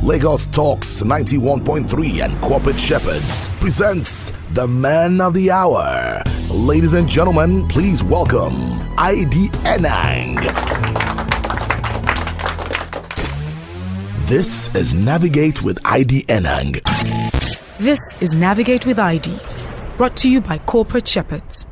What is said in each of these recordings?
Lagos Talks 91.3 and Corporate Shepherds presents the Man of the Hour. Ladies and gentlemen, please welcome ID Enang. This is Navigate with ID Enang. This is Navigate with ID, brought to you by Corporate Shepherds.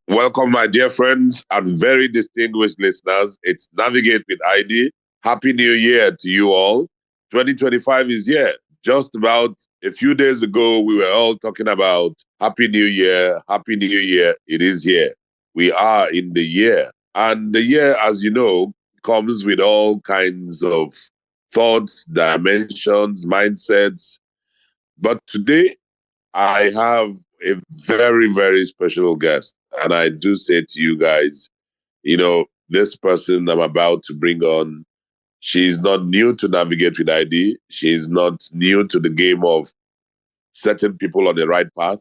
Welcome, my dear friends and very distinguished listeners. It's Navigate with ID. Happy New Year to you all. 2025 is here. Just about a few days ago, we were all talking about Happy New Year. Happy New Year. It is here. We are in the year. And the year, as you know, comes with all kinds of thoughts, dimensions, mindsets. But today, I have a very, very special guest. And I do say to you guys, this person I'm about to bring on, she's not new to Navigate with ID. She's not new to the game of setting people on the right path.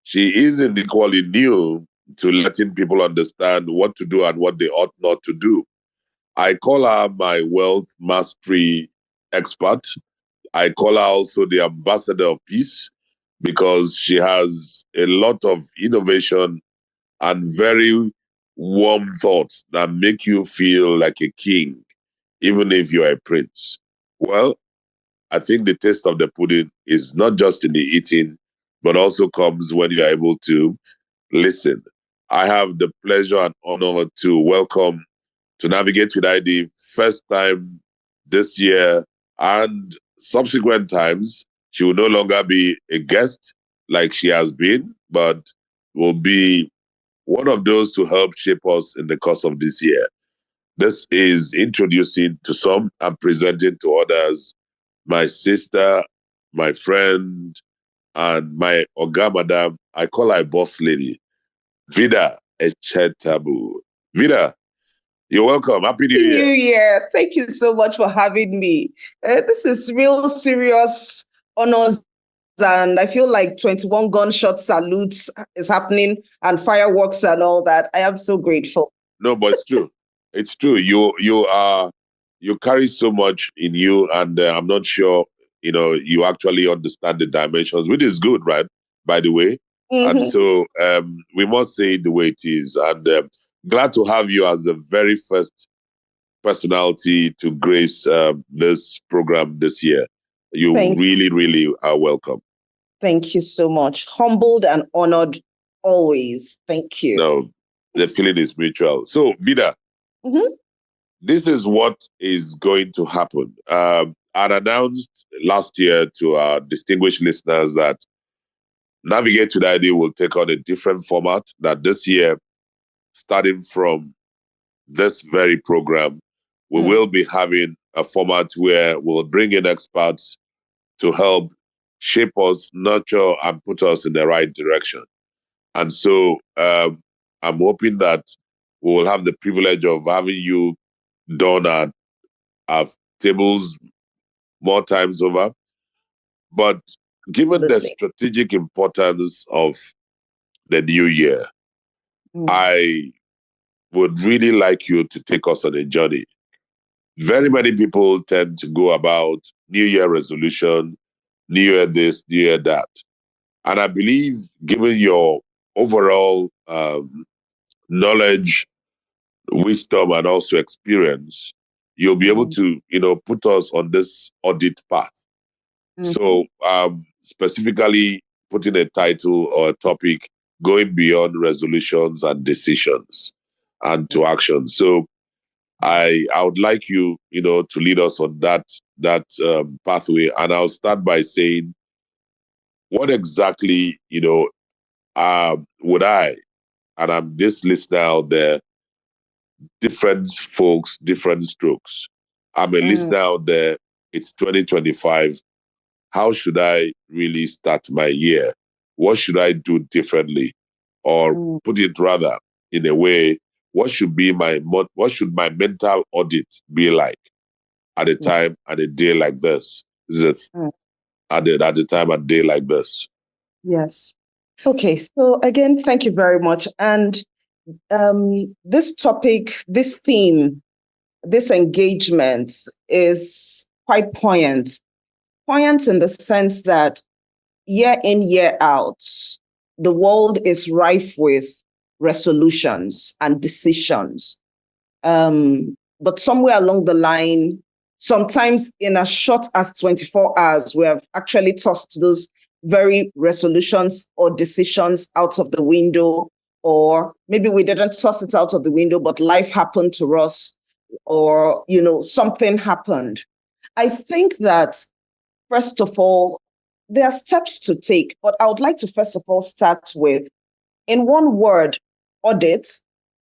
She isn't equally new to letting people understand what to do and what they ought not to do. I call her my wealth mastery expert. I call her also the ambassador of peace because she has a lot of innovation and very warm thoughts that make you feel like a king, even if you're a prince. Well, I think the taste of the pudding is not just in the eating, but also comes when you're able to listen. I have the pleasure and honor to welcome to Navigate with ID first time this year and subsequent times. She will no longer be a guest like she has been, but will be one of those to help shape us in the course of this year. This is introducing to some and presenting to others my sister, my friend, and my Oga Madam. I call her boss lady, Vida Echetabu. Vida, you're welcome. Happy New Year. New Year. Thank you so much for having me. This is real serious honors. And I feel like 21 gunshot salutes is happening and fireworks and all that. I am so grateful. No, but it's true. It's true. You carry so much in you, and I'm not sure you actually understand the dimensions, which is good, right? By the way, and so we must say it the way it is. And glad to have you as the very first personality to grace this program this year. You really, really are welcome. Thank you so much. Humbled and honored always. Thank you. No, the feeling is mutual. So, Vida, this is what is going to happen. I announced last year to our distinguished listeners that Navigate with ID will take on a different format, that this year, starting from this very program, we will be having a format where we'll bring in experts to help shape us, nurture, and put us in the right direction. And so I'm hoping that we will have the privilege of having you done at our tables more times over. But given the strategic importance of the new year, I would really like you to take us on a journey. Very many people tend to go about New Year resolution, New Year this, New Year that. And I believe, given your overall knowledge, wisdom, and also experience, you'll be able to, put us on this audit path. So specifically putting a title or a topic going beyond resolutions and decisions and to action. So I would like you, to lead us on that pathway. And I'll start by saying, what exactly, would I, and I'm this listener out there, different folks, different strokes. I'm a listener out there. It's 2025. How should I really start my year? What should I do differently? Or put it rather in a way, what should my mental audit be like at a time and a day like this? At the time and day like this. Yes. Okay. So again, thank you very much. And this topic, this theme, this engagement is quite poignant. Poignant in the sense that year in, year out, the world is rife with resolutions and decisions. But somewhere along the line, sometimes in as short as 24 hours, we have actually tossed those very resolutions or decisions out of the window, or maybe we didn't toss it out of the window, but life happened to us, or, something happened. I think that, first of all, there are steps to take, but I would like to first of all start with, in one word, audit,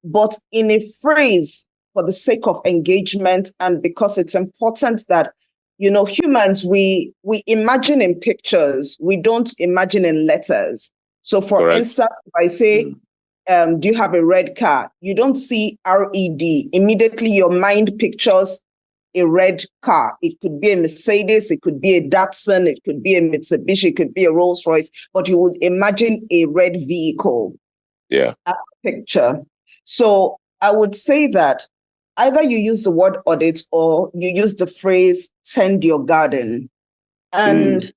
but in a phrase for the sake of engagement and because it's important that, humans, we imagine in pictures, we don't imagine in letters. So for Correct. instance, if I say, do you have a red car? You don't see RED. Immediately your mind pictures a red car. It could be a Mercedes, it could be a Datsun, it could be a Mitsubishi, it could be a Rolls Royce, but you would imagine a red vehicle Yeah. as a picture. So I would say that either you use the word audit or you use the phrase tend your garden. And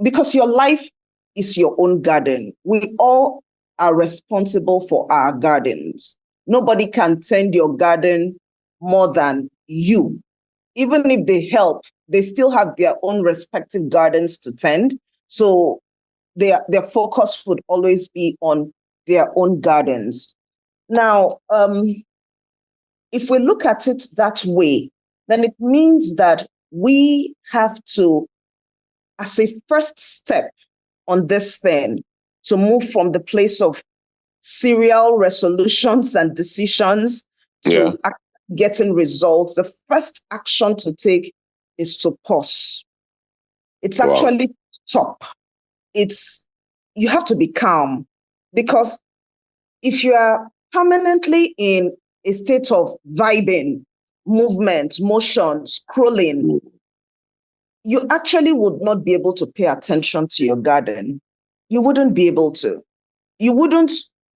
because your life is your own garden, we all are responsible for our gardens. Nobody can tend your garden more than you. Even if they help, they still have their own respective gardens to tend. So their focus would always be on their own gardens. Now, if we look at it that way, then it means that we have to, as a first step on this thing, to move from the place of serial resolutions and decisions to getting results. The first action to take is to pause. It's actually stop. You have to be calm, because if you are permanently in a state of vibing, movement, motion, scrolling, you actually would not be able to pay attention to your garden. You wouldn't be able to. You wouldn't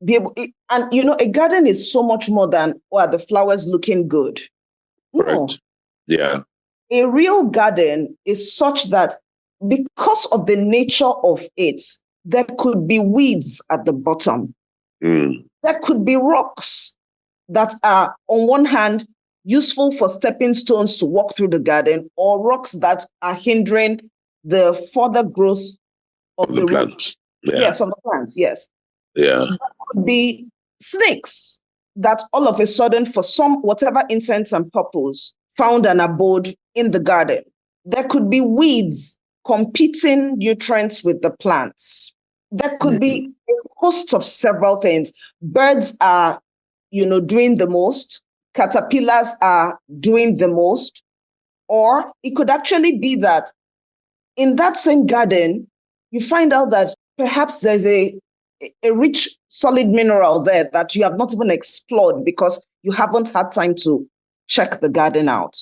be able, and a garden is so much more than, are the flowers looking good? No. Correct. Yeah. A real garden is such that because of the nature of it, there could be weeds at the bottom. There could be rocks that are, on one hand, useful for stepping stones to walk through the garden, or rocks that are hindering the further growth of the plants. Yes, of the plants, yes. Yeah. There could be snakes that all of a sudden, for some whatever intent and purpose, found an abode in the garden. There could be weeds competing nutrients with the plants. There could be a host of several things. Birds are, doing the most. Caterpillars are doing the most. Or it could actually be that in that same garden, you find out that perhaps there's a rich solid mineral there that you have not even explored because you haven't had time to check the garden out,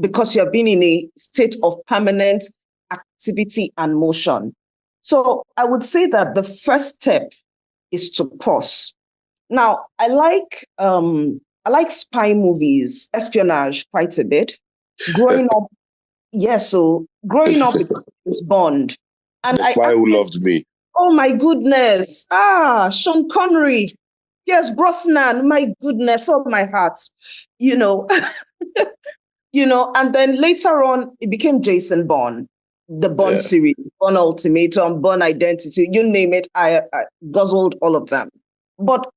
because you have been in a state of permanent activity and motion. So I would say that the first step is to pause. Now, I like spy movies, espionage quite a bit. Growing up, growing up with James Bond. And the spy who loved me. Oh my goodness. Sean Connery. Yes, Brosnan, my goodness, oh my heart. And then later on, it became Jason Bourne, the Bond series, Bourne Ultimatum, Bourne Identity, you name it, I guzzled all of them. But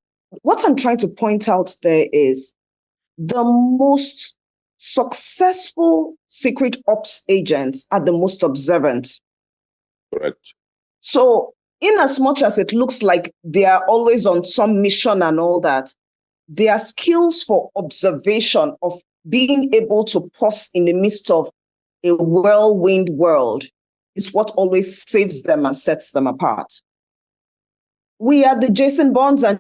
what I'm trying to point out there is the most successful secret ops agents are the most observant. Correct. So, in as much as it looks like they are always on some mission and all that, their skills for observation, of being able to pause in the midst of a whirlwind world, is what always saves them and sets them apart. We are the Jason Bonds and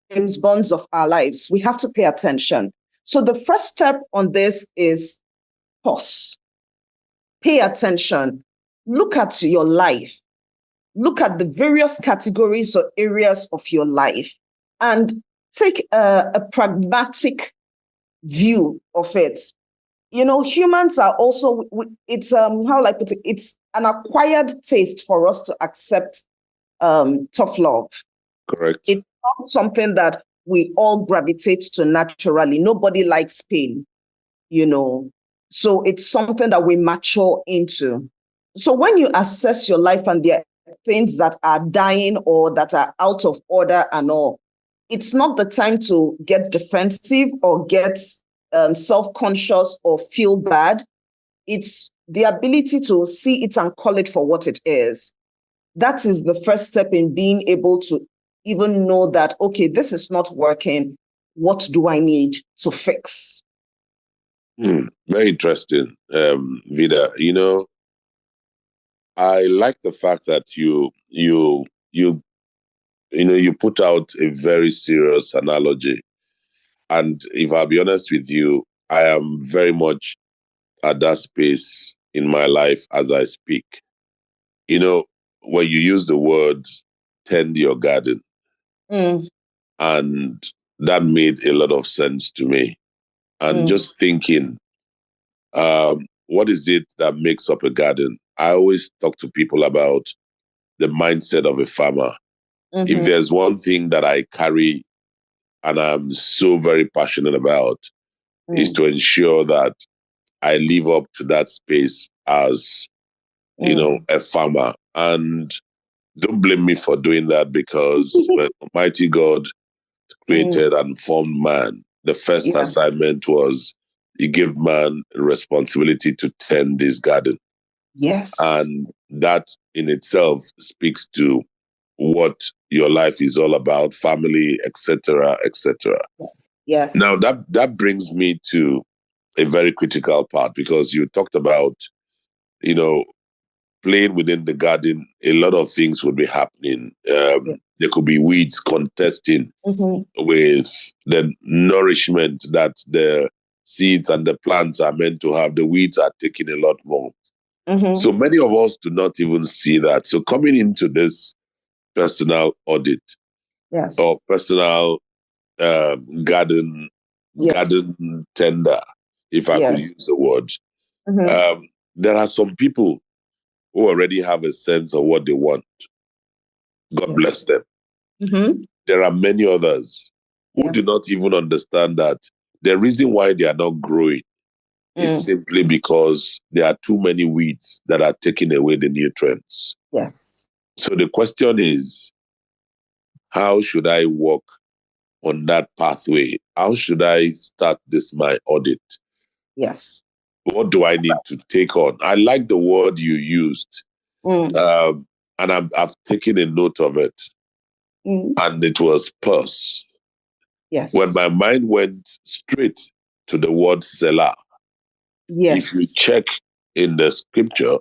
James Bonds of our lives. We have to pay attention. So the first step on this is pause. Pay attention. Look at your life. Look at the various categories or areas of your life and take a pragmatic view of it. humans are also, it's, how will I put it? It's an acquired taste for us to accept tough love. Correct. It's not something that we all gravitate to naturally. Nobody likes pain, So it's something that we mature into. So when you assess your life and there are things that are dying or that are out of order and all, it's not the time to get defensive or get self-conscious or feel bad. It's the ability to see it and call it for what it is. That is the first step in being able to even know that, okay, this is not working. What do I need to fix? Very interesting, Vida. I like the fact that you put out a very serious analogy. And if I'll be honest with you, I am very much at that space in my life as I speak. When you use the word tend your garden, Mm, and that made a lot of sense to me. And just thinking, what is it that makes up a garden? I always talk to people about the mindset of a farmer. If there's one thing that I carry and I'm so very passionate about, is to ensure that I live up to that space as, a farmer. And don't blame me for doing that, because when Almighty God created and formed man, the first assignment was He gave man responsibility to tend his garden. Yes. And that in itself speaks to what your life is all about, family, etc., etc. Yes. Now that brings me to a very critical part, because you talked about, playing within the garden. A lot of things would be happening. There could be weeds contesting with the nourishment that the seeds and the plants are meant to have. The weeds are taking a lot more. So many of us do not even see that. So coming into this personal audit or personal garden tender, if I could use the word, there are some people who already have a sense of what they want. God bless them. There are many others who do not even understand that the reason why they are not growing is simply because there are too many weeds that are taking away the nutrients. Yes. So the question is, how should I walk on that pathway? How should I start my audit? Yes. What do I need to take on? I like the word you used, and I've taken a note of it, and it was purse. Yes. When my mind went straight to the word seller, if you check in the scripture,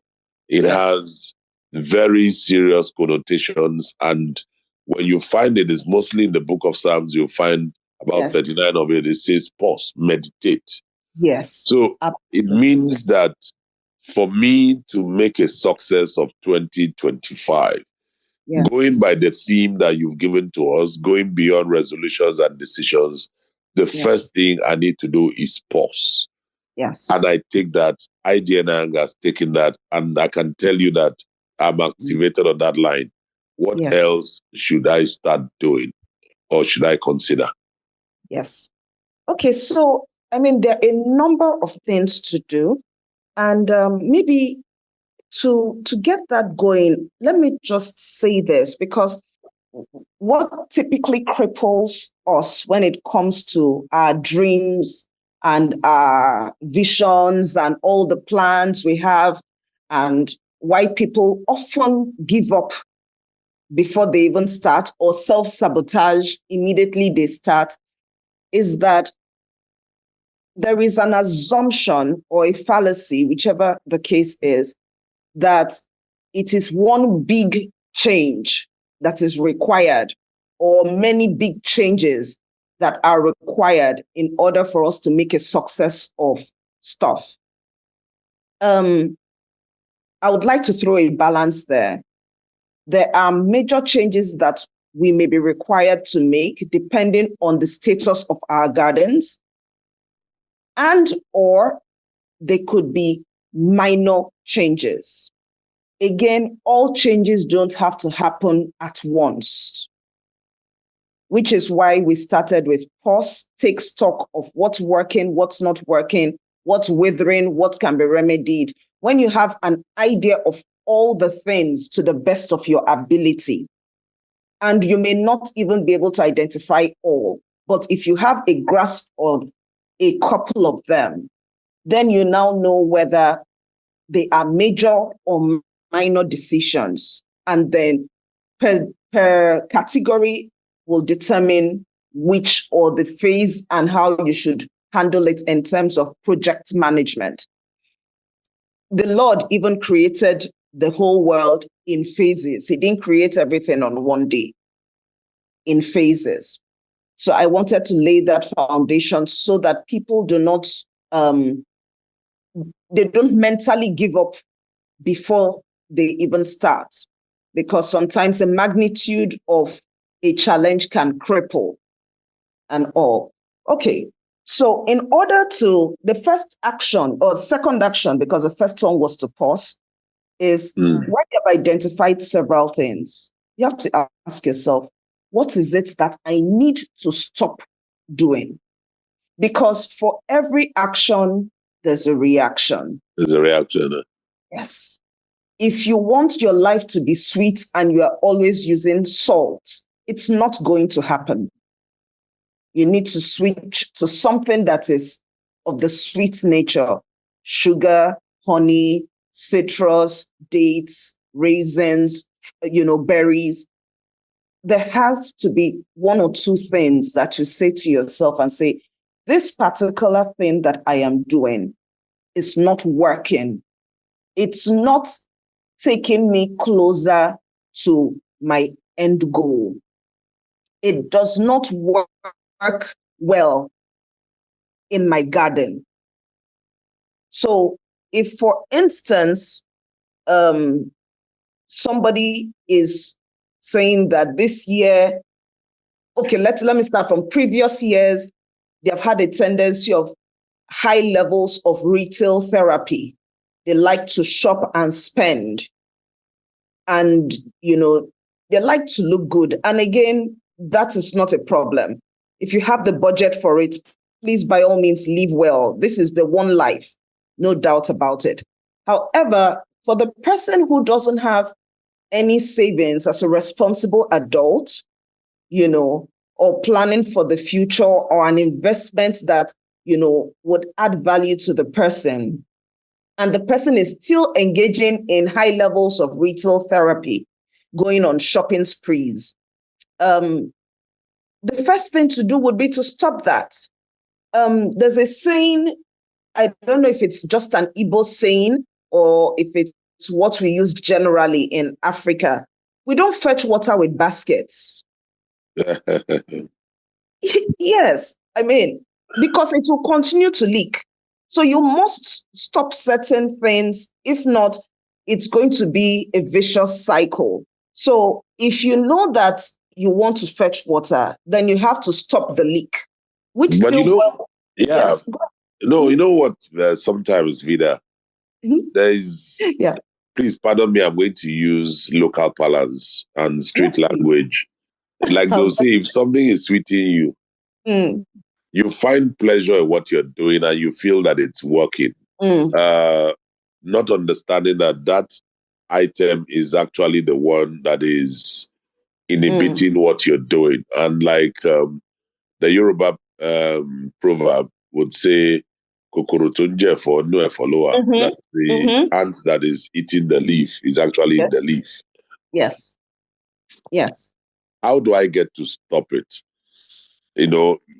it has very serious connotations. And when you find it, it's mostly in the book of Psalms, you'll find about 39 of it. It says, pause, meditate. Yes. So it means that for me to make a success of 2025, going by the theme that you've given to us, going beyond resolutions and decisions, the first thing I need to do is pause. Yes. And I take that, IDNang has taken that, and I can tell you that I'm activated on that line. What else should I start doing, or should I consider? Yes. Okay, so, there are a number of things to do. And maybe to get that going, let me just say this, because what typically cripples us when it comes to our dreams and our visions and all the plans we have, and why people often give up before they even start or self-sabotage immediately they start, is that there is an assumption or a fallacy, whichever the case is, that it is one big change that is required, or many big changes that are required in order for us to make a success of stuff. I would like to throw a balance there. There are major changes that we may be required to make depending on the status of our gardens, and or they could be minor changes. Again, all changes don't have to happen at once, which is why we started with pause, take stock of what's working, what's not working, what's withering, what can be remedied. When you have an idea of all the things to the best of your ability, and you may not even be able to identify all, but if you have a grasp of a couple of them, then you now know whether they are major or minor decisions. And then per category will determine which or the phase and how you should handle it in terms of project management. The Lord even created the whole world in phases. He didn't create everything on one day, in phases. So I wanted to lay that foundation so that people do not, they don't mentally give up before they even start, because sometimes the magnitude of a challenge can cripple and all. Okay, so in order to, the first action or second action, because the first one was to pause, is when you have identified several things, you have to ask yourself, what is it that I need to stop doing? Because for every action, there's a reaction. There's a reaction. Yes. If you want your life to be sweet and you are always using salt, it's not going to happen. You need to switch to something that is of the sweet nature: sugar, honey, citrus, dates, raisins, berries. There has to be one or two things that you say to yourself and say, this particular thing that I am doing is not working. It's not taking me closer to my end goal. It does not work well in my garden. So if, for instance, somebody is saying that this year, okay, let me start from previous years, they have had a tendency of high levels of retail therapy. They like to shop and spend. And, they like to look good. And again, that is not a problem. If you have the budget for it, please, by all means, live well. This is the one life, no doubt about it. However, for the person who doesn't have any savings as a responsible adult, or planning for the future, or an investment that, would add value to the person, and the person is still engaging in high levels of retail therapy, going on shopping sprees, the first thing to do would be to stop that. There's a saying, I don't know if it's just an Igbo saying or if it's what we use generally in Africa. We don't fetch water with baskets. Yes, because it will continue to leak. So you must stop certain things. If not, it's going to be a vicious cycle. So if you know that you want to fetch water, then you have to stop the leak. But Yes. No, you know what? Sometimes, Vida, there is. Yeah. Please pardon me. I'm going to use local parlance and street language. Like they'll say, if something is sweeting you, you find pleasure in what you're doing and you feel that it's working. Not understanding that item is actually the one that is inhibiting what you're doing. And like the Yoruba proverb would say, "Kokoro to nje for no efoloa," that the ant that is eating the leaf is actually in the leaf. Yes. Yes. How do I get to stop it?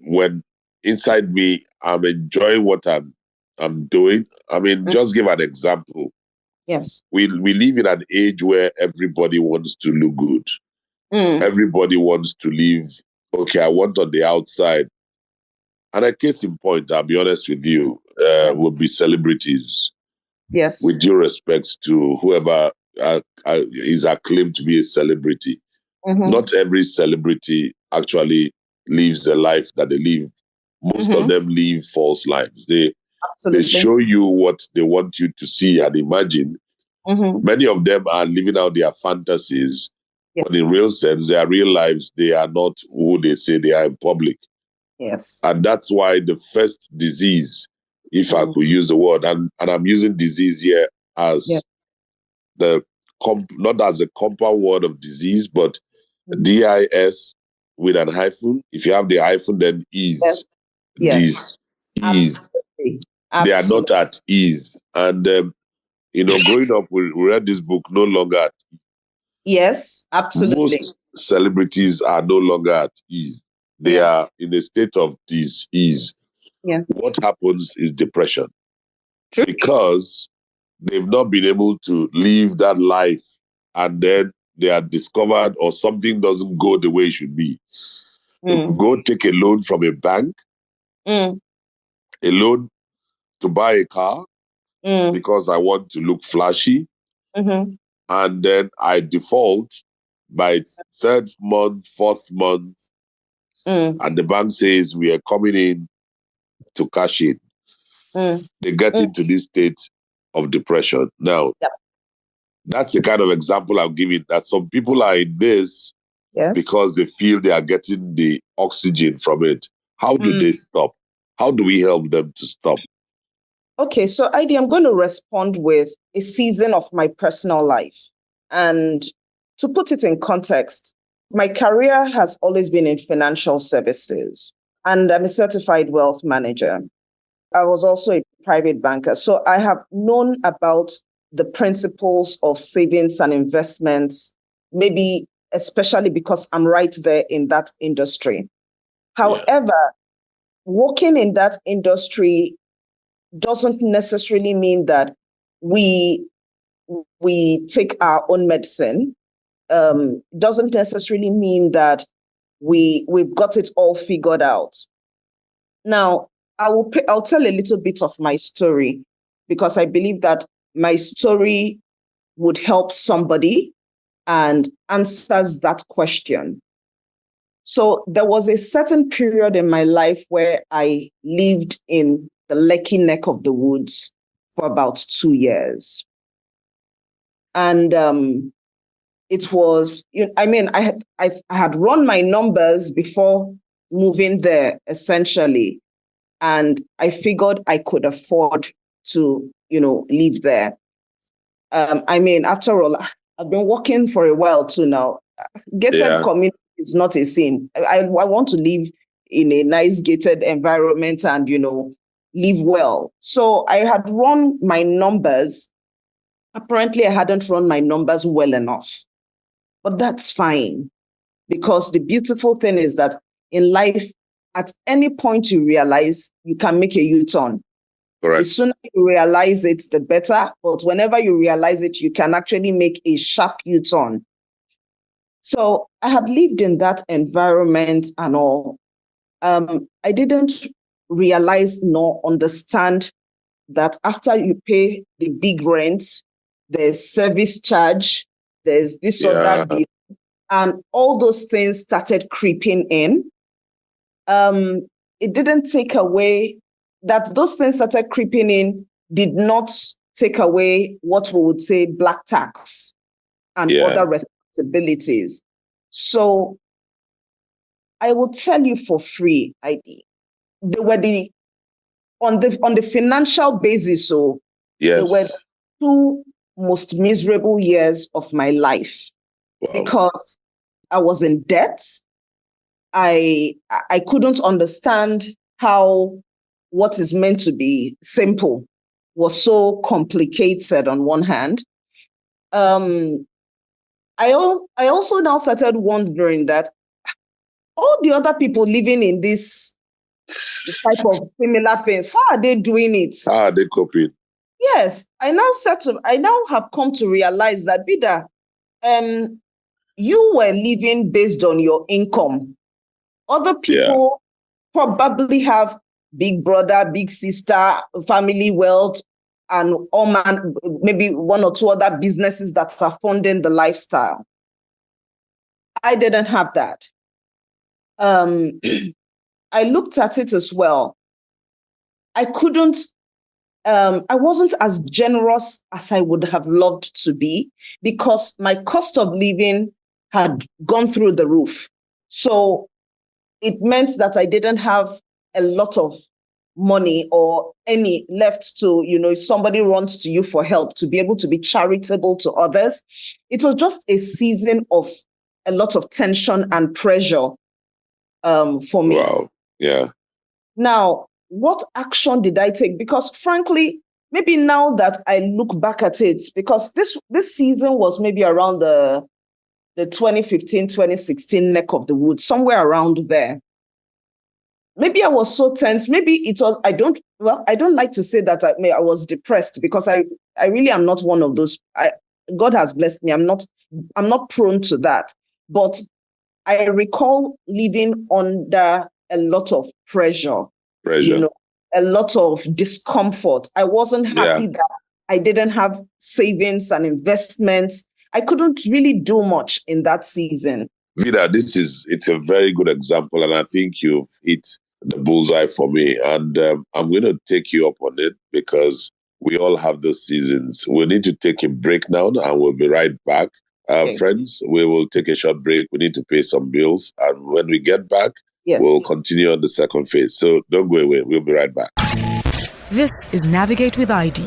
When inside me, I'm enjoying what I'm doing. Just give an example. Yes. We live in an age where everybody wants to look good. Everybody wants to live, okay, I want on the outside. And a case in point, I'll be honest with you, would be celebrities. Yes. With due respect to whoever is acclaimed to be a celebrity. Not every celebrity actually lives the life that they live. Most of them live false lives. They They Absolutely. show you what they want you to see and imagine. Many of them are living out their fantasies, but in real sense, their real lives, they are not who they say they are in public. Yes. And that's why the first disease, if I could use the word, and I'm using disease here as the not as a compound word of disease, but DIS with an hyphen. If you have the hyphen, then ease. Yes. Ease. Absolutely. They are not Absolutely. at ease. And, growing up, we read this book, No Longer at Ease. Yes, absolutely. Most celebrities are no longer at ease. They are in a state of dis-ease. Yes. What happens is depression. True. Because they've not been able to live that life, and then they are discovered or something doesn't go the way it should be. Go take a loan from a bank, a loan to buy a car because I want to look flashy, and then I default by third month, fourth month, and the bank says we are coming in to cash in. They get into this state of depression. Now, that's the kind of example I'm giving, that some people are in this because they feel they are getting the oxygen from it. How do they stop? How do we help them to stop? Okay, so Heidi, I'm going to respond with a season of my personal life. And to put it in context, my career has always been in financial services, and I'm a certified wealth manager. I was also a private banker. So I have known about the principles of savings and investments, maybe especially because I'm right there in that industry. However, working in that industry doesn't necessarily mean that we take our own medicine. Doesn't necessarily mean that we've got it all figured out. Now, I'll tell a little bit of my story, because I believe that my story would help somebody and answers that question. So there was a certain period in my life where I lived in the Lekki neck of the woods for about 2 years. And it was, I had run my numbers before moving there, essentially. And I figured I could afford to, live there. After all, I've been working for a while too now. Gated community is not a sin. I want to live in a nice gated environment and, live well. So I had run my numbers. Apparently, I hadn't run my numbers well enough. But that's fine, because the beautiful thing is that in life, at any point you realize, you can make a U-turn. Correct. The sooner you realize it, the better. But whenever you realize it, you can actually make a sharp U-turn. So I had lived in that environment and all. I didn't realize nor understand that after you pay the big rent, there's service charge, there's this or that bill, and all those things started creeping in. It didn't take away that those things started creeping in, did not take away what we would say black tax and other responsibilities. So I will tell you for free, Heidi, they were on the financial basis, so they were the 2 most miserable years of my life. Wow. Because I was in debt. I couldn't understand how what is meant to be simple was so complicated on one hand. I also now started wondering that all the other people living in this type of similar things, how are they doing it? How are they coping? Yes, I now have come to realize that, Bida, you were living based on your income. Other people probably have big brother, big sister, family wealth, and maybe 1 or 2 other businesses that are funding the lifestyle. I didn't have that. I looked at it as well. I couldn't I wasn't as generous as I would have loved to be because my cost of living had gone through the roof. So it meant that I didn't have a lot of money or any left to, if somebody runs to you for help, to be able to be charitable to others. It was just a season of a lot of tension and pressure for me. Wow. Yeah. Now, what action did I take? Because frankly, maybe now that I look back at it, because this season was maybe around the 2015, 2016 neck of the woods, somewhere around there. Maybe I was so tense. Maybe it was, I don't like to say that I was depressed because I really am not one of those. God has blessed me. I'm not prone to that. But I recall living under a lot of pressure. A lot of discomfort. I wasn't happy that I didn't have savings and investments. I couldn't really do much in that season. Vida, it's a very good example, and I think you've hit the bullseye for me. And I'm going to take you up on it because we all have those seasons. We need to take a break now, and we'll be right back. Okay. Friends, we will take a short break. We need to pay some bills. And when we get back, we'll continue on the second phase. So don't go away. We'll be right back. This is Navigate with ID,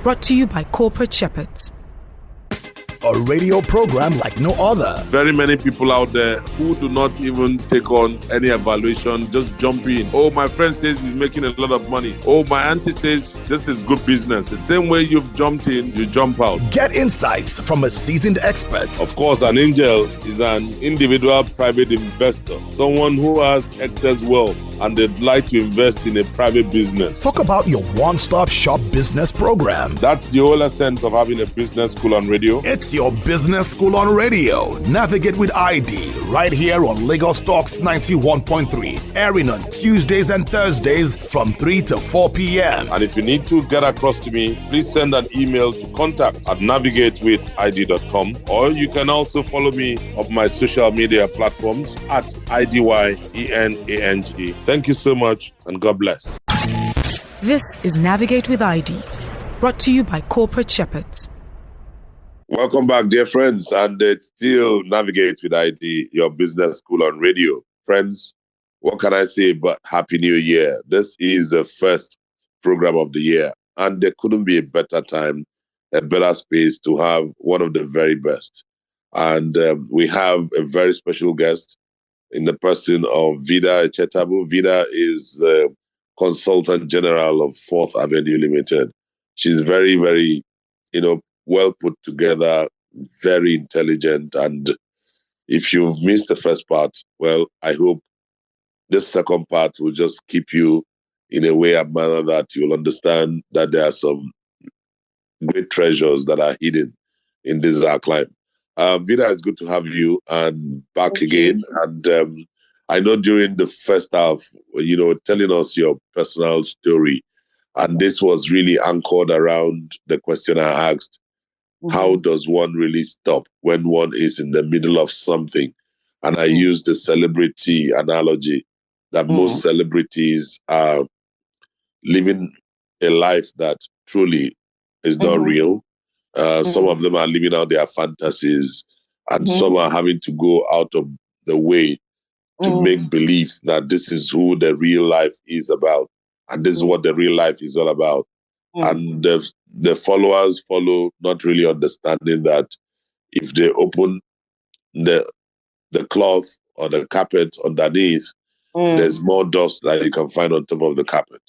brought to you by Corporate Shepherds. A radio program like no other. Very many people out there who do not even take on any evaluation, just jump in. Oh, my friend says he's making a lot of money. Oh, my auntie says this is good business. The same way you've jumped in, you jump out. Get insights from a seasoned expert. Of course, an angel is an individual private investor, someone who has excess wealth and they'd like to invest in a private business. Talk about your one-stop shop business program. That's the whole essence of having a business school on radio. It's your business school on radio. Navigate with ID right here on Lagos Talks 91.3, airing on Tuesdays and Thursdays from 3 to 4 p.m. And if you need to get across to me, please send an email to contact@navigatewithid.com, or you can also follow me on my social media platforms at IDYENANG. Thank you so much, and God bless. This is Navigate with ID, brought to you by Corporate Shepherds. Welcome back, dear friends, and it's still Navigate with ID, your business school on radio. Friends, what can I say but Happy New Year? This is the first program of the year, and there couldn't be a better time, a better space to have one of the very best. And we have a very special guest in the person of Vida Echetabu. Vida is the Consultant General of 4th Avenue Limited. She's very, very, well put together, very intelligent. And if you've missed the first part, well, I hope this second part will just keep you in a way and manner that you'll understand that there are some great treasures that are hidden in this our climb. Vida, it's good to have you and back again. And I know during the first half, telling us your personal story, and this was really anchored around the question I asked. Mm-hmm. How does one really stop when one is in the middle of something? And I use the celebrity analogy that most celebrities are living a life that truly is not real. Some of them are living out their fantasies, and some are having to go out of the way to make believe that this is who the real life is about, and this is what the real life is all about. And the followers follow, not really understanding that if they open the cloth or the carpet underneath, there's more dust that you can find on top of the carpet.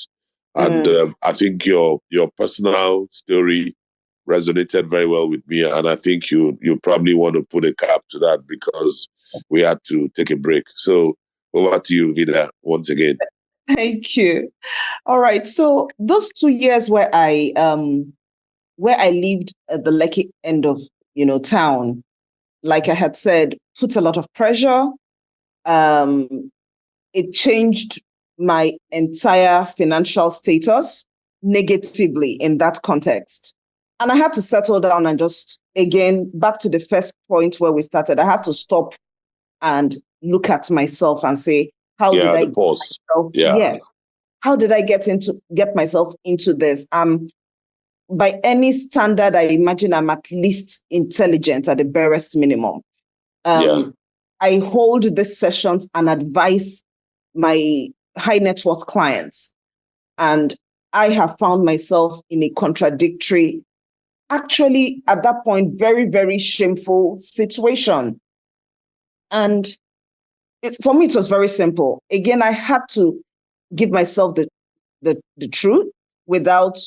And I think your personal story resonated very well with me, and I think you probably want to put a cap to that because we had to take a break. So over to you, Vida, once again. Thank you. All right. So those 2 years where I lived at the Lekki end of town, like I had said, put a lot of pressure. It changed my entire financial status negatively in that context. And I had to settle down and just, again, back to the first point where we started, I had to stop and look at myself and say, how did I pause? Yeah. how did I get myself into this? By any standard, I imagine I'm at least intelligent at the barest minimum. I hold these sessions and advise my high net worth clients. And I have found myself in a contradictory, actually at that point, very, very shameful situation. And for me, it was very simple. Again, I had to give myself the truth without,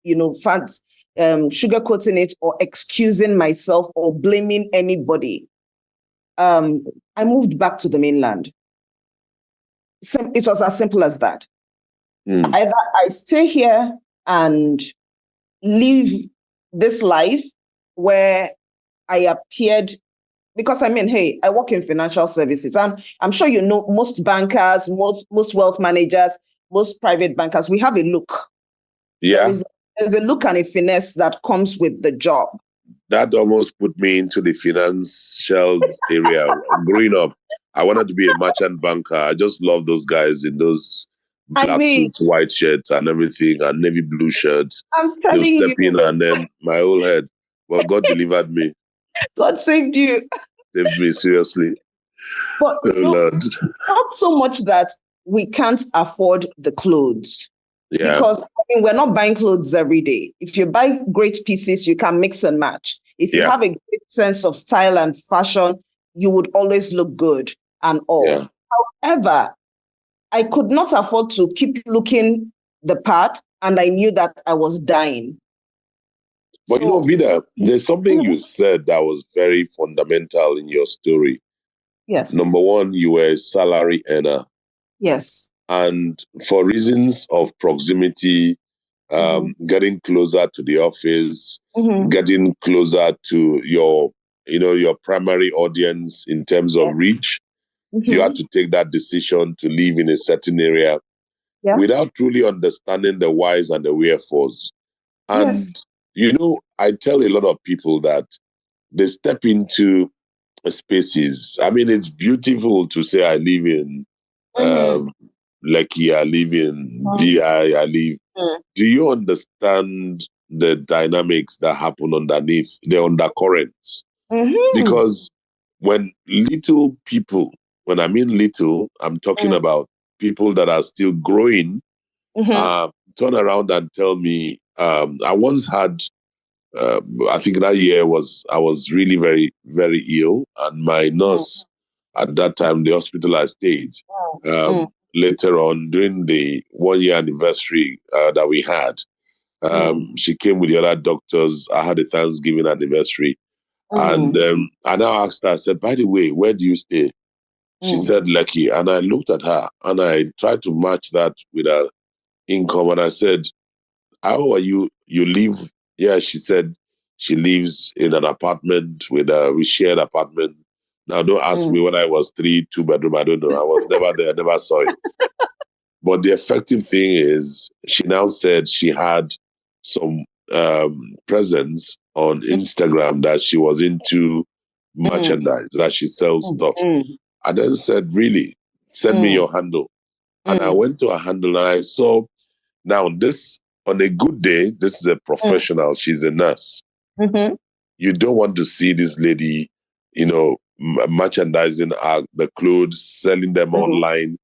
sugarcoating it or excusing myself or blaming anybody. I moved back to the mainland. It was as simple as that. Either I stay here and live this life where I appeared, because hey, I work in financial services, and I'm sure you know most bankers, most wealth managers, most private bankers, we have a look. Yeah. There's a look and a finesse that comes with the job. That almost put me into the financial area. Growing up, I wanted to be a merchant banker. I just love those guys in those black suits, white shirts and everything, and navy blue shirts. I'm telling you. Step in and then my whole head. Well, God delivered me. God saved you. Saved me, seriously. But Lord. Not so much that we can't afford the clothes. Yeah. Because we're not buying clothes every day. If you buy great pieces, you can mix and match. If you have a great sense of style and fashion, you would always look good and all. Yeah. However, I could not afford to keep looking the part, and I knew that I was dying. But Vida, there's something you said that was very fundamental in your story. Yes. Number one, you were a salary earner. Yes. And for reasons of proximity, getting closer to the office, getting closer to your primary audience in terms of reach, you had to take that decision to live in a certain area without truly understanding the whys and the wherefores. And, I tell a lot of people that they step into spaces. I mean, it's beautiful to say I live in Lekki, I live in VI, I live. Do you understand the dynamics that happen underneath, the undercurrents? Because when little people, when I mean little, I'm talking about people that are still growing, turn around and tell me, I once had, I think that year I was really very, very ill, and my nurse at that time, the hospital I stayed, later on during the 1-year anniversary that we had, she came with the other doctors. I had a Thanksgiving anniversary. And I now asked her, I said, by the way, where do you stay? She said, Lucky. And I looked at her and I tried to match that with her income. And I said, how are you? You live? Yeah, she said she lives in an apartment we shared apartment. Now, don't ask me when I was 2-bedroom. I don't know. I was never there. I never saw it. But the effective thing is, she now said she had some presence on Instagram that she was into merchandise, that she sells stuff. I then said, really, send me your handle. And I went to her handle and I saw, now this, on a good day, this is a professional. She's a nurse. You don't want to see this lady, merchandising the clothes, selling them online.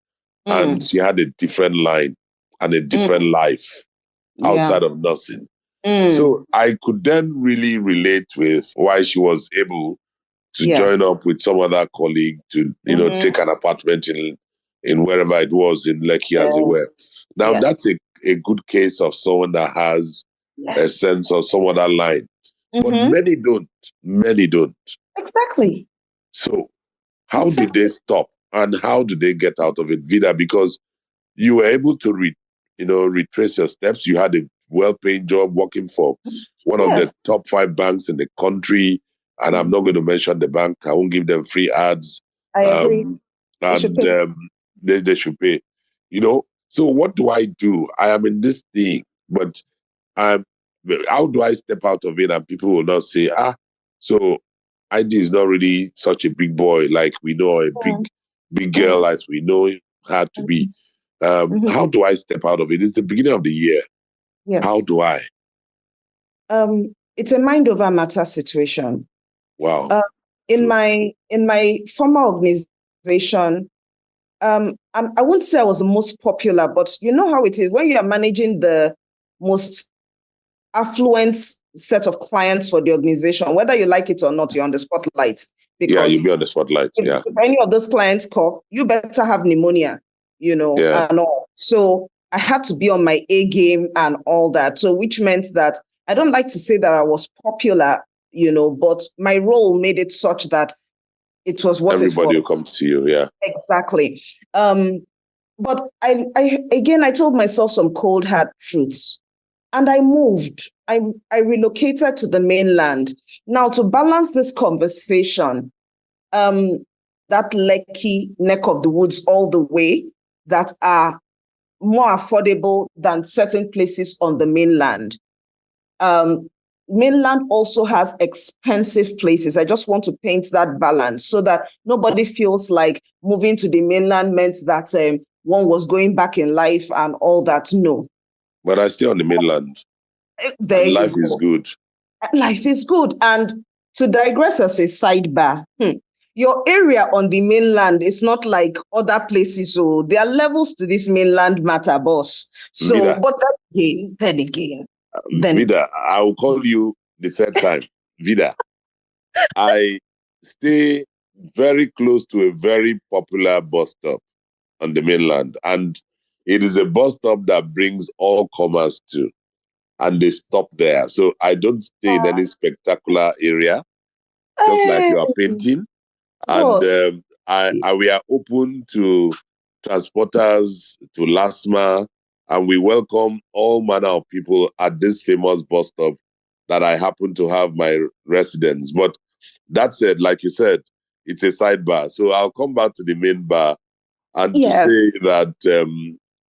And she had a different line and a different life outside of nursing. So I could then really relate with why she was able to join up with some other colleague to, take an apartment in wherever it was in Lekki, as it were. Now, that's a good case of someone that has a sense of some other line. But many don't. Many don't. Exactly. So how did they stop? And how do they get out of it, Vida? Because you were able to retrace your steps. You had a well-paying job working for one of the top 5 banks in the country. And I'm not going to mention the bank. I won't give them free ads. I agree. And they should pay. So what do I do? I am in this thing, but how do I step out of it and people will not say, so ID is not really such a big boy like we know, a big girl as we know her to be. How do I step out of it? It's the beginning of the year. Yes. How do I? It's a mind over matter situation. Wow. In my former organization, I won't say I was the most popular, but you know how it is when you are managing the most affluent set of clients for the organization, whether you like it or not, you're on the spotlight. Yeah, Because you'll be on the spotlight. Yeah. if any of those clients cough, you better have pneumonia, and all. So I had to be on my A game and all that. So which meant that I don't like to say that I was popular, but my role made it such that it was what everybody it will come to you. Yeah. Exactly. But I told myself some cold hard truths. And I moved. I relocated to the mainland. Now, to balance this conversation, that Lekki neck of the woods all the way that are more affordable than certain places on the mainland. Mainland also has expensive places. I just want to paint that balance so that nobody feels like moving to the mainland meant that one was going back in life and all that. No. But I stay on the mainland. There and you life go. is good. Life is good. And to digress as a sidebar, your area on the mainland is not like other places. So there are levels to this mainland matter, boss. So, Vida. but then again. Vida, I will call you the third time. Vida, I stay very close to a very popular bus stop on the mainland. And it is a bus stop that brings all comers to. And they stop there. So I don't stay in any spectacular area, just like you are painting. And we are open to transporters, to LASMA, and we welcome all manner of people at this famous bus stop that I happen to have my residence. But that said, like you said, it's a sidebar. So I'll come back to the main bar and to say that,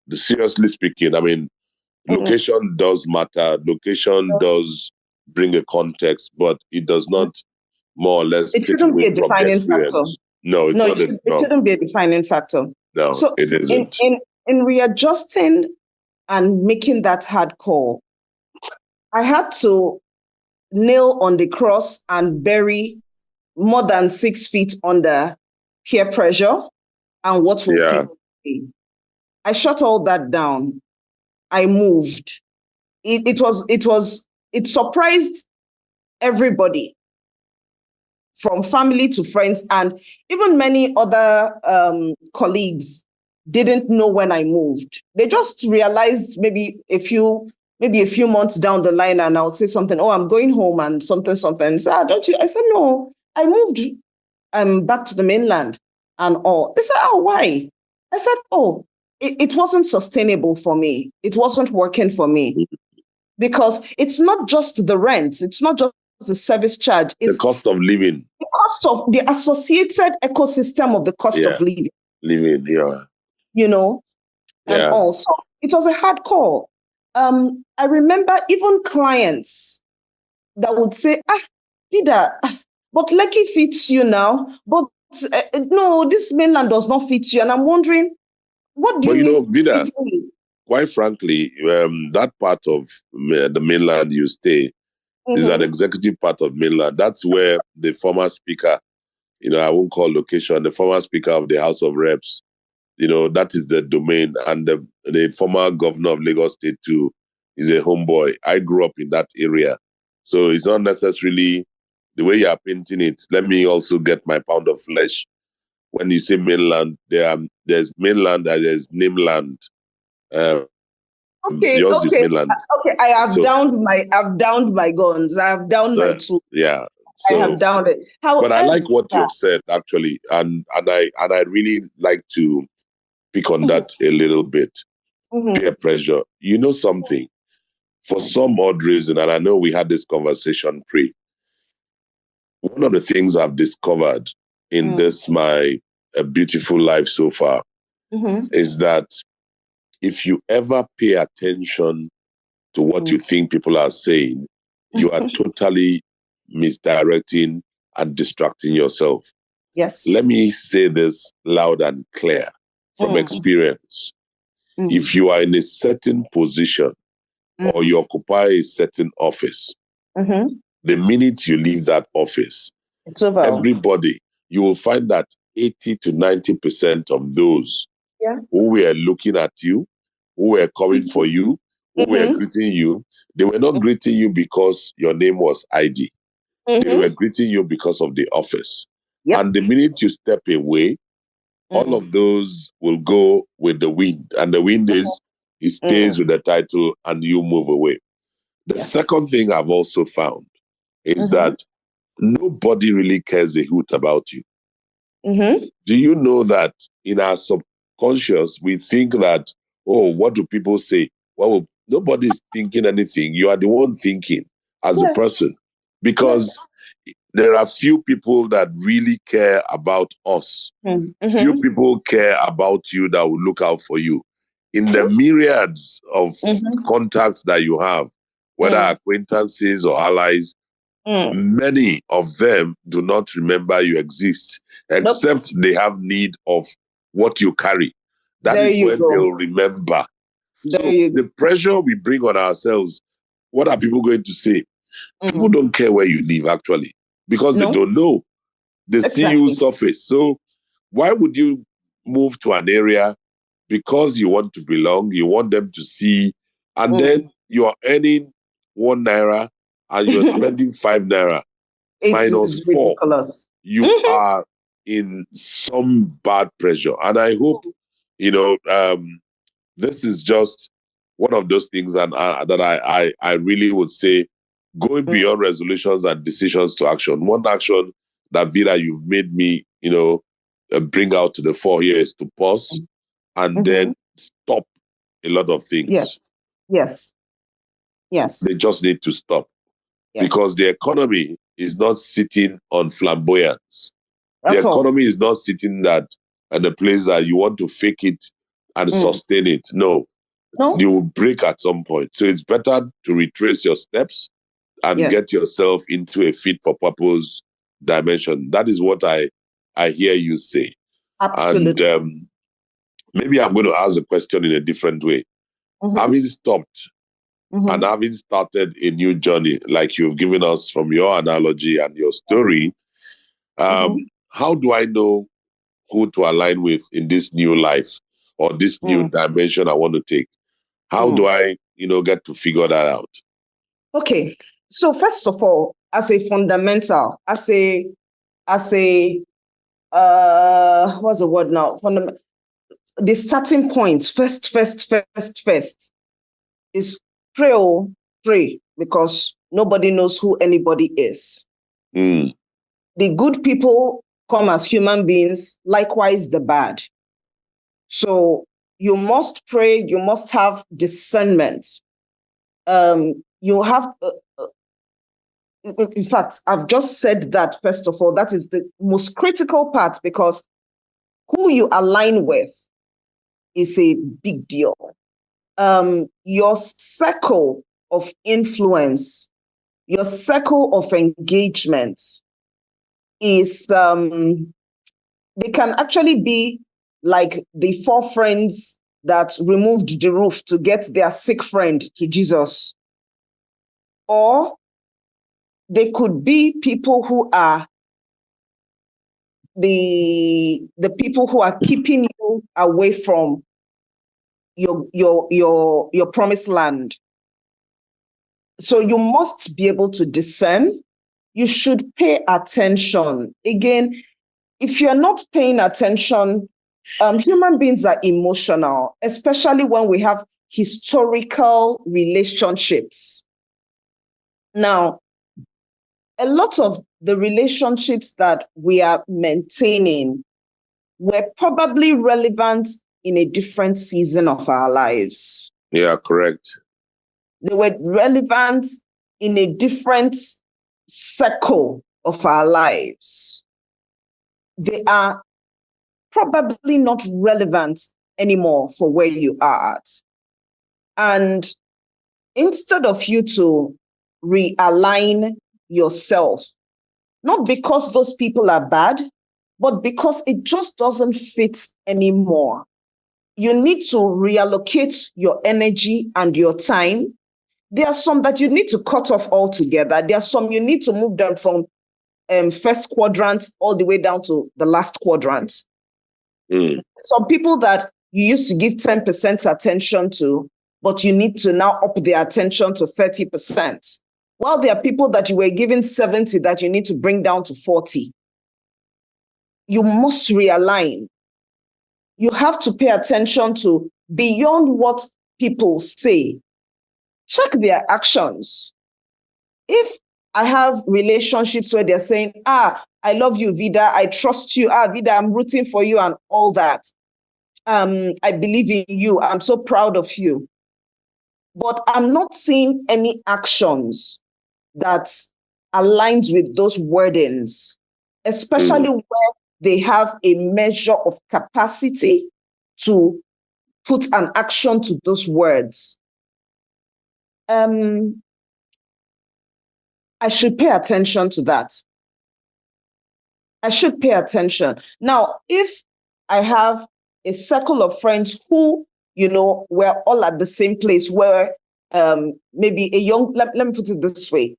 seriously speaking, I mean, location does matter. Location does bring a context, but it does not more or less it take shouldn't be away a from the defining factor. experience. No, it's not. It shouldn't be a defining factor. No, so it isn't. In readjusting and making that hard call, I had to nail on the cross and bury more than 6 feet under peer pressure and what will people say. I shut all that down. I moved. It surprised everybody, from family to friends, and even many other colleagues didn't know when I moved. They just realized maybe a few months down the line, and I would say something, oh, I'm going home and something. So, don't you? I said, no, I moved back to the mainland and all. They said, oh, why? I said, oh, it wasn't sustainable for me. It wasn't working for me. Because it's not just the rent, it's not just the service charge, it's the cost of living. The cost of the associated ecosystem of the cost of living. And also it was a hard call. I remember even clients that would say, Vida, but Lekki fits you now, but no, this mainland does not fit you. And I'm wondering, what do you mean? Vida, quite frankly, that part of the mainland you stay is an executive part of mainland. That's where the former speaker, I won't call location, the former speaker of the House of Reps, that is the domain. And the former governor of Lagos State too is a homeboy. I grew up in that area. So it's not necessarily the way you are painting it. Let me also get my pound of flesh. When you say mainland, there's mainland and there's nameland. Yours is mainland. Okay, I've downed my guns. I've downed my tools. Yeah. I have downed it. However, but I like what you have said, actually, and I really like to pick on that a little bit. Peer pressure. You know something? For some odd reason, and I know we had this conversation one of the things I've discovered in this my beautiful life so far is that if you ever pay attention to what you think people are saying, you are totally misdirecting and distracting yourself. Yes. Let me say this loud and clear from experience. If you are in a certain position or you occupy a certain office, the minute you leave that office, it's over. Everybody, you will find that 80 to 90% of those who were looking at you, who were coming for you, who were greeting you, they were not greeting you because your name was ID. They were greeting you because of the office. And the minute you step away, all of those will go with the wind. And the wind is, it stays with the title and you move away. The second thing I've also found is that nobody really cares a hoot about you. Do you know that in our subconscious, we think that, oh, what do people say? Well, nobody's thinking anything. You are the one thinking as a person. Because there are few people that really care about us. Few people care about you that will look out for you. In the myriads of contacts that you have, whether acquaintances or allies, many of them do not remember you exist, except they have need of what you carry. That is when they'll remember. So the pressure we bring on ourselves, what are people going to say? People don't care where you live, actually, because they don't know. They see you surface. So why would you move to an area because you want to belong, you want them to see, and then you are earning 1 naira and you're spending 5 naira? Minus 4, you are in some bad pressure. And I hope, this is just one of those things that I really would say, going beyond resolutions and decisions to action. One action that, Vida, you've made me, bring out to the fore here is to pause and then stop a lot of things. Yes. They just need to stop. Because the economy is not sitting on flamboyance. The economy is not sitting at a place that you want to fake it and sustain it. No. You will break at some point. So it's better to retrace your steps and get yourself into a fit for purpose dimension. That is what I hear you say. Absolutely. And maybe I'm going to ask the question in a different way. Having stopped and having started a new journey, like you've given us from your analogy and your story, how do I know who to align with in this new life or this new dimension I want to take? How do I, get to figure that out? Okay. So first of all, as a fundamental, what's the word now? The starting point, first is pray, because nobody knows who anybody is. The good people come as human beings, likewise the bad. So you must pray, you must have discernment. You have, in fact, I've just said that, first of all, that is the most critical part, because who you align with is a big deal. Your circle of influence, your circle of engagement is, they can actually be like the 4 friends that removed the roof to get their sick friend to Jesus. Or they could be people who are the people who are keeping you away from your promised land. So you must be able to discern. You should pay attention. Again, if you're not paying attention, human beings are emotional, especially when we have historical relationships. Now, a lot of the relationships that we are maintaining were probably relevant in a different season of our lives. Yeah, correct. They were relevant in a different circle of our lives. They are probably not relevant anymore for where you are at. And instead of you to realign yourself, not because those people are bad, but because it just doesn't fit anymore. you need to reallocate your energy and your time. There are some that you need to cut off altogether. There are some you need to move them from first quadrant all the way down to the last quadrant. Some people that you used to give 10% attention to, but you need to now up their attention to 30%. While there are people that you were giving 70 that you need to bring down to 40. You must realign. You have to pay attention to beyond what people say. Check their actions. If I have relationships where they're saying, I love you, Vida, I trust you, Vida, I'm rooting for you and all that. I believe in you, I'm so proud of you. But I'm not seeing any actions that aligns with those wordings, especially where they have a measure of capacity to put an action to those words. I should pay attention to that. I should pay attention. Now, if I have a circle of friends who, we're all at the same place where maybe let me put it this way.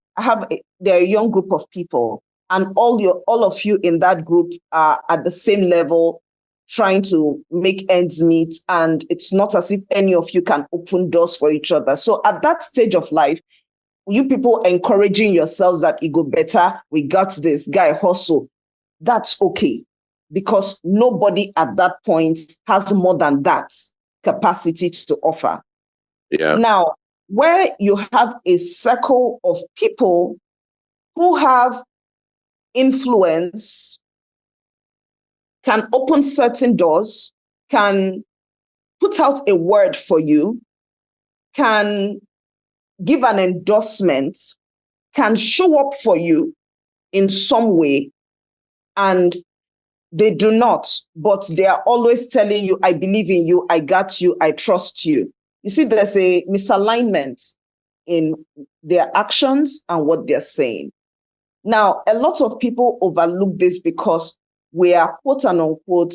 They're a young group of people, and all of you in that group are at the same level trying to make ends meet, and it's not as if any of you can open doors for each other. So at that stage of life, you people encouraging yourselves that it go better, we got this, guy hustle, that's okay, because nobody at that point has more than that capacity to offer. Yeah. Now, where you have a circle of people who have influence, can open certain doors, can put out a word for you, can give an endorsement, can show up for you in some way, and they do not, but they are always telling you, I believe in you, I got you, I trust you. You see, there's a misalignment in their actions and what they're saying. Now, a lot of people overlook this because we are, quote and unquote,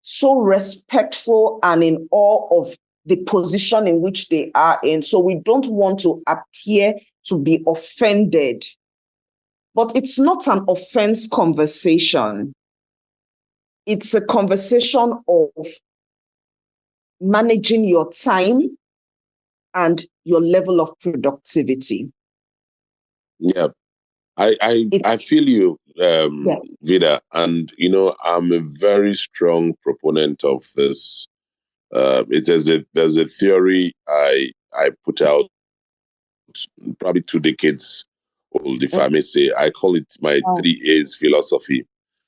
so respectful and in awe of the position in which they are in. So we don't want to appear to be offended. But it's not an offense conversation. It's a conversation of managing your time and your level of productivity. Yeah. I feel you, Vida, and I'm a very strong proponent of this. There's a theory I put out probably 2 decades old, if I may say. I call it my 3 A's philosophy.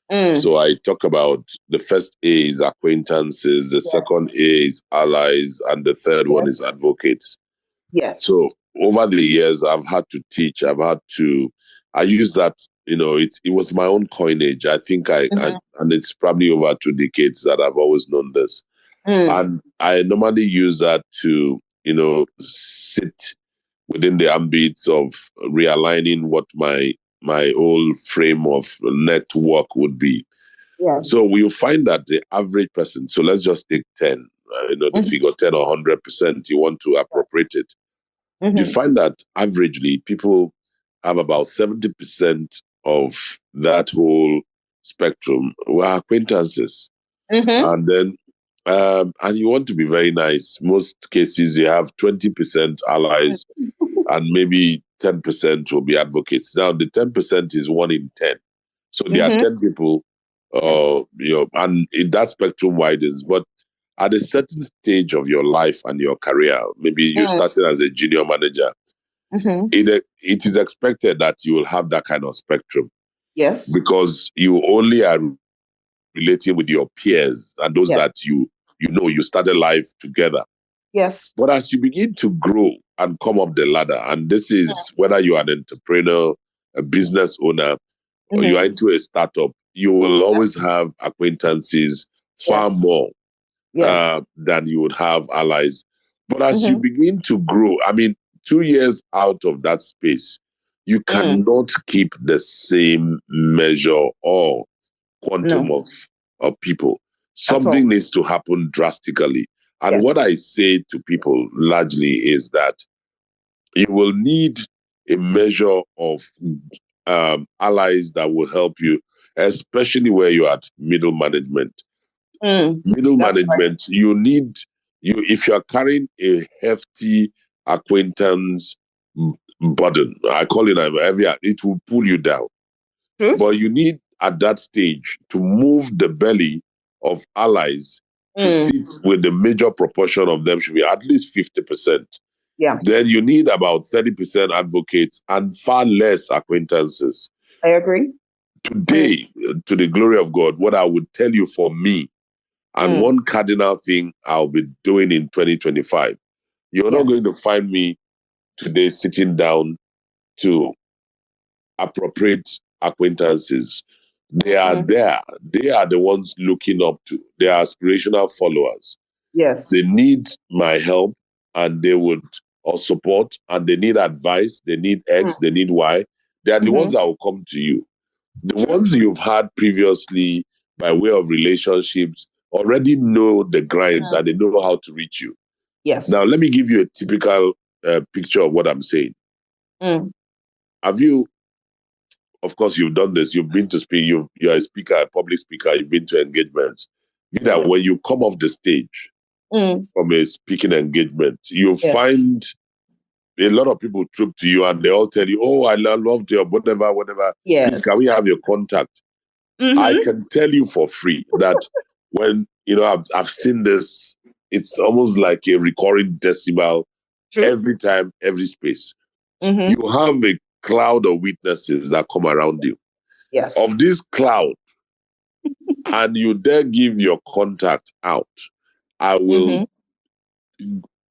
So I talk about the first A is acquaintances, the second A is allies, and the third one is advocates. Yes. So over the years, I've had to teach. I use that. It was my own coinage. I think and it's probably over 2 decades that I've always known this, and I normally use that to sit within the ambits of realigning what my whole frame of network would be. Yeah. So we'll find that the average person. So let's just take 10. The figure 10 or 100%. You want to appropriate it. You find that averagely people have about 70% of that whole spectrum were acquaintances. And then, and you want to be very nice. Most cases, you have 20% allies and maybe 10% will be advocates. Now, the 10% is 1 in 10. So there are 10 people, and that spectrum widens. But at a certain stage of your life and your career, maybe you started as a junior manager, it is expected that you will have that kind of spectrum. Yes. Because you only are relating with your peers and those that you started life together. Yes. But as you begin to grow and come up the ladder, and this is whether you are an entrepreneur, a business owner, or you are into a startup, you will always have acquaintances far more than you would have allies. But as you begin to grow, 2 years out of that space, you cannot keep the same measure or quantum of people. At all. Something needs to happen drastically. And Yes. what I say to people largely is that you will need a measure of allies that will help you, especially where you're at middle management. Middle That's right. management, you need if you're carrying a hefty acquaintance burden, I call it it will pull you down. True. But you need at that stage to move the belly of allies to sit with the major proportion of them should be at least 50%. Yeah. Then you need about 30% advocates and far less acquaintances. I agree. Today, to the glory of God, what I would tell you for me, and one cardinal thing I'll be doing in 2025, you're not going to find me today sitting down to appropriate acquaintances. They are there. They are the ones looking up to. They are aspirational followers. Yes. They need my help and they would, or support, and they need advice. They need X, they need Y. They are the ones that will come to you. The ones you've had previously by way of relationships already know the grind and they know how to reach you. Yes. Now, let me give you a typical picture of what I'm saying. Have you, of course, you've done this. You've been to speak. You're a speaker, a public speaker. You've been to engagements. Vida, when you come off the stage from a speaking engagement, you find a lot of people troop to you and they all tell you, "Oh, I loved your whatever. Yes. Please, can we have your contact?" I can tell you for free that when I've seen this, it's almost like a recurring decimal every time, every space. You have a cloud of witnesses that come around you. Yes. Of this cloud, and you dare give your contact out, I will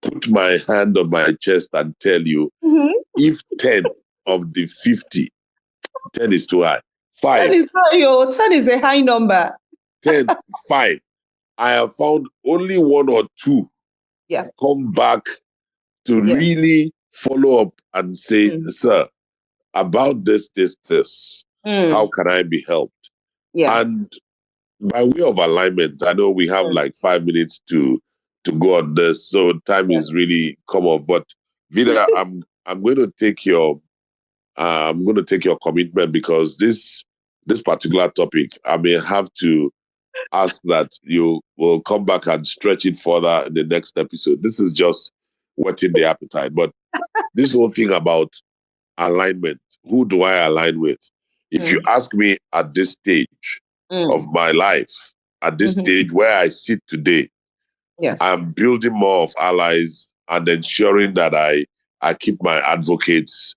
put my hand on my chest and tell you, if 10 of the 50, 10 is too high, 5. 10 is high, 10 is a high number. 10, 5. I have found only 1 or 2 come back to really follow up and say, "Sir, about this, how can I be helped?" Yeah. And by way of alignment, I know we have like 5 minutes to go on this, so time is really come off. But Vida, I'm going to take your commitment because this particular topic, I may have to ask that you will come back and stretch it further in the next episode. This is just whetting the appetite. But this whole thing about alignment, who do I align with? If you ask me at this stage of my life, at this stage where I sit today, I'm building more of allies and ensuring that I keep my advocates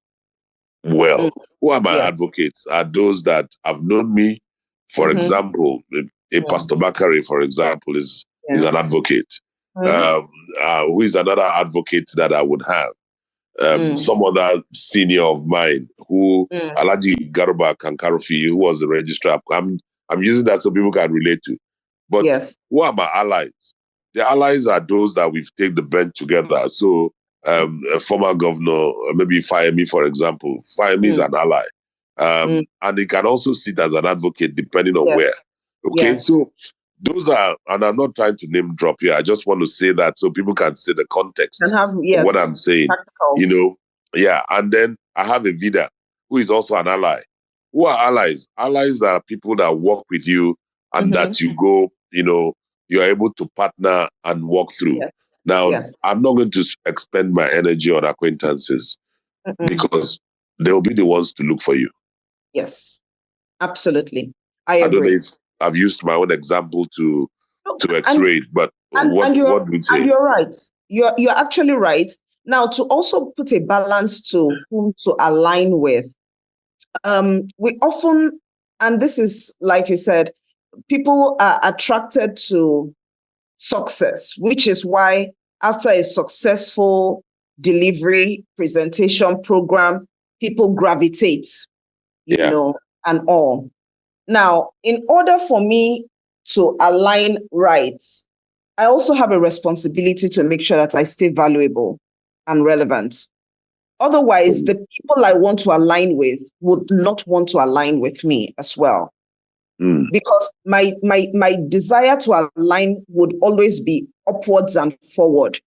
well. Who are my advocates? Are those that have known me. For example, a Pastor Bakari, for example, is an advocate. Who is another advocate that I would have? Some other senior of mine who Alaji Garuba Kankarofi, who was the registrar. I'm using that so people can relate to. But who are my allies? The allies are those that we've taken the bench together. So a former governor, maybe Fayemi, for example. Fayemi is an ally. And he can also sit as an advocate depending on where. Okay, so those are, and I'm not trying to name drop here. I just want to say that so people can see the context of what I'm saying. And then I have a Vida who is also an ally. Who are allies? Allies are people that work with you and that you go, you're able to partner and walk through. Now, I'm not going to expend my energy on acquaintances because they'll be the ones to look for you. Yes, absolutely. I don't know agree. if I've used my own example to x-ray it, but what do you say? And you're right. You're actually right. Now, to also put a balance to whom to align with, we often, and this is like you said, people are attracted to success, which is why after a successful delivery, presentation, program, people gravitate, and all. Now, in order for me to align right, I also have a responsibility to make sure that I stay valuable and relevant. Otherwise, the people I want to align with would not want to align with me as well. because my desire to align would always be upwards and forward.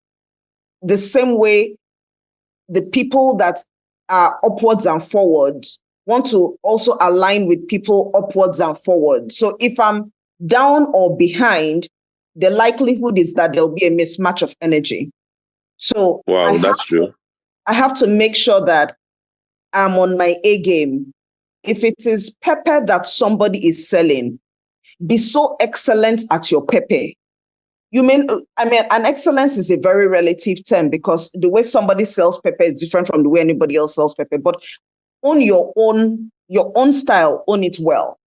The same way the people that are upwards and forwards want to also align with people upwards and forward. So if I'm down or behind, the likelihood is that there'll be a mismatch of energy. So wow, that's true. I have to make sure that I'm on my A game. If it is pepper that somebody is selling, be so excellent at your pepper. An excellence is a very relative term because the way somebody sells pepper is different from the way anybody else sells pepper. But own your own style, own it well.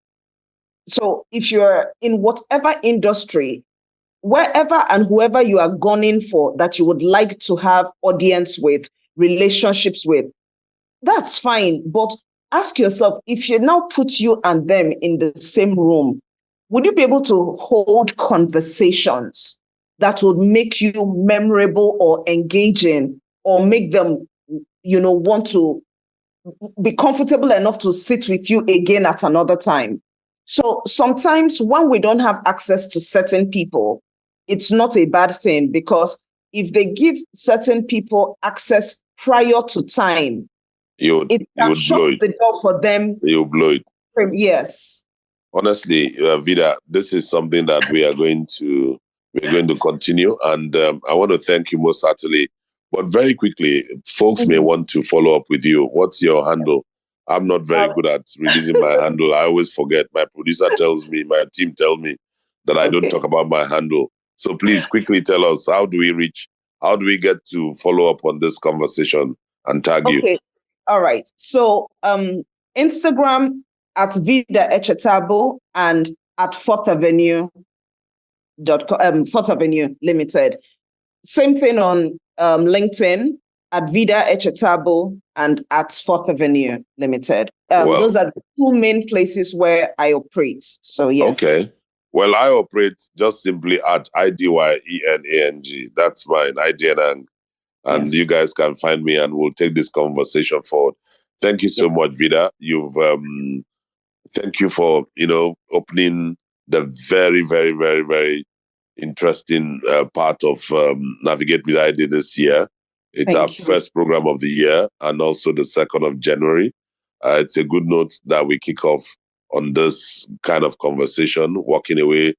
So if you're in whatever industry, wherever and whoever you are gunning for that you would like to have audience with, relationships with, that's fine. But ask yourself, if you now put you and them in the same room, would you be able to hold conversations that would make you memorable or engaging or make them, want to be comfortable enough to sit with you again at another time? So sometimes when we don't have access to certain people, it's not a bad thing, because if they give certain people access prior to time, it can shut the door for them. You'll blow it. Yes. Honestly, Vida, this is something that we're going to continue, and I want to thank you most heartily. But very quickly, folks may want to follow up with you. What's your handle? I'm not very good at releasing my handle. I always forget. My producer tells me, my team tell me that I don't talk about my handle. So please quickly tell us, how do we get to follow up on this conversation and tag you? Okay. All right. So Instagram at Vida Echetabo and at 4th Avenue. 4th Avenue Limited. Same thing on LinkedIn at Vida Echetabo and at 4th Avenue Limited. Those are the two main places where I operate. So yes. Okay. Well, I operate just simply at IDYENANG. That's fine, IDNANG. And you guys can find me and we'll take this conversation forward. Thank you so much, Vida. Thank you for, opening the very, very, very, very interesting part of Navigate with ID this year. It's our first program of the year and also the 2nd of January. It's a good note that we kick off on this kind of conversation, walking away,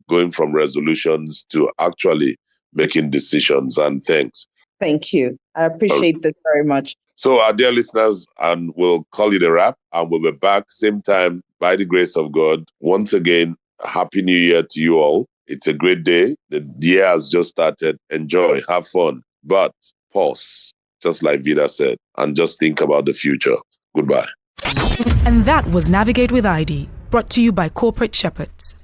going from resolutions to actually making decisions. And thanks. Thank you. I appreciate this very much. So, our dear listeners, and we'll call it a wrap, and we'll be back same time by the grace of God. Once again, Happy New Year to you all. It's a great day. The year has just started. Enjoy, have fun, but pause, just like Vida said, and just think about the future. Goodbye. And that was Navigate with ID, brought to you by Corporate Shepherds.